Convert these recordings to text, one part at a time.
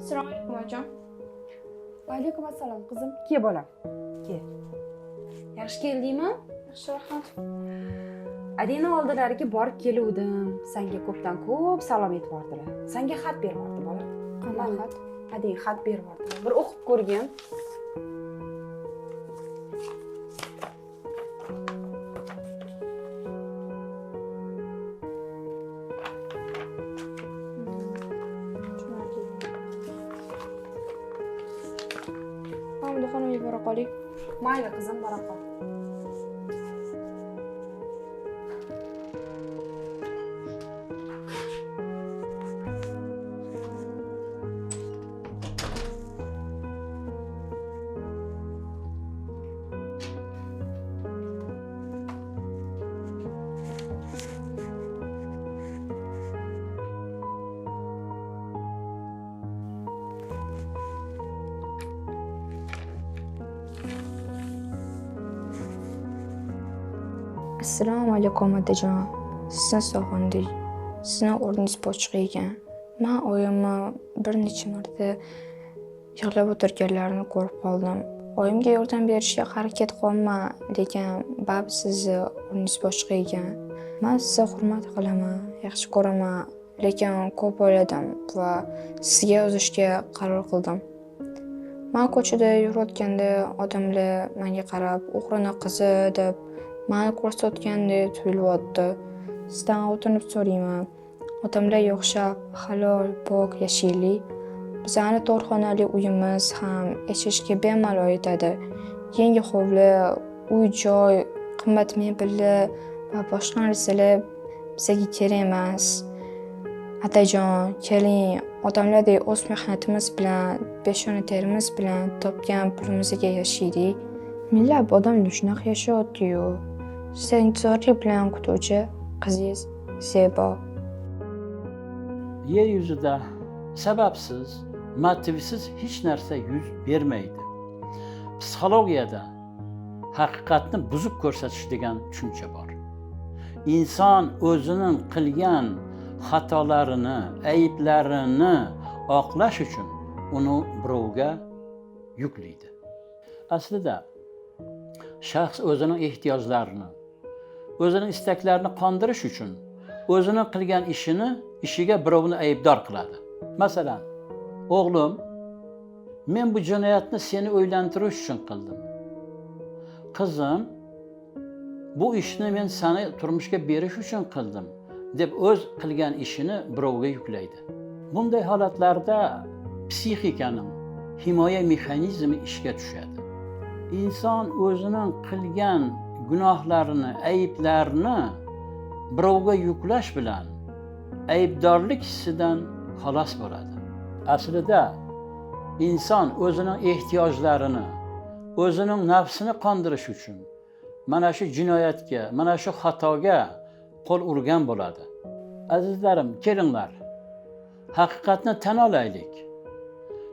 Assalomu alaykum onajon. Alaykum assalom qizim. Ke bolam. Ke. Yaxshi keldingmi? Yaxshi, rahmat. Adina oldilariga borib keluvdim. Senga ko'pdan ko'p salom aytib bordilar. Senga xat berib bordi bolam. Qanday xat? Adina xat berib bordilar. Bir o'qib ko'rgin. Hamda xonamga bora qoling. Mayli qizim, bora qol. Assalomu alaykum otajon. Sizni sog'indik. Sizni o'rningiz bochiq ekan. Men oyimni bir necha marta yig'lab o'tirganlarini ko'rib qoldim. Oyimga yordam berishga harakat qilma, lekin bab sizni o'rningiz bochiq ekan. Men sizni hurmat qilaman, yaxshi ko'raman, lekin ko'p o'yladim va sizga yozishga qaror qildim. Men ko'chada yurayotganda odamlar menga qarab, o'g'rini qizi deb meni ko'rsatgandek tuyulyapti. Sizdan o'tinib so'rayman. Odamlarga o'xshab halol, pok yashaylik. Bizning to'rxonali uyimiz ham yashashga bemalol yetadi. Yangi hovli, uy-joy, qimmat mebellar va boshqa narsalar bizga kerak emas. Otajon, keling, odamlardek o'z mehnatimiz bilan, peshona terimiz bilan topgan pulimizga yashaylik. Minglab odamlar shunaqa yashayapti-yu. Siz intizorlik bilan kutuvchi qizingiz Zebo. Yer yuzida sababsiz, motivsiz hech narsa yuz bermaydi. Psixologiyada haqiqatni buzib ko'rsatish degan tushuncha bor. Inson o'zining qilgan xatolarini, ayblarini oqlash uchun uni birovga yuklaydi. Aslida shaxs o'zining ehtiyojlarini, o'zining istaklarini qondirish uchun o'zining qilgan ishiga birovni aybdor qiladi. Masalan, o'g'lim, men bu jinoyatni seni o'ylantirish uchun qildim. Qizim, bu ishni men seni turmushga berish uchun qildim deb o'z qilgan ishini birovga yuklaydi. Bunday holatlarda psixikaning himoya mexanizmi ishga tushadi. Inson o'zining qilgan gunohlarini, ayblarini birovga yuklash bilan aybdorlik hissidan xalos bo'ladi. Aslida inson o'zining ehtiyojlarini, o'zining nafsini qondirish uchun mana shu jinoyatga, mana shu xatoga qo'l urgan bo'ladi. Azizlarim, kelinglar, haqiqatni tan olaylik.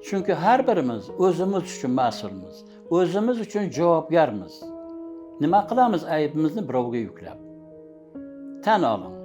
Chunki har birimiz o'zimiz uchun mas'ulmiz, o'zimiz uchun javobgarmiz. Nima qilamiz aybimizni birovga yuklab? Tan oling.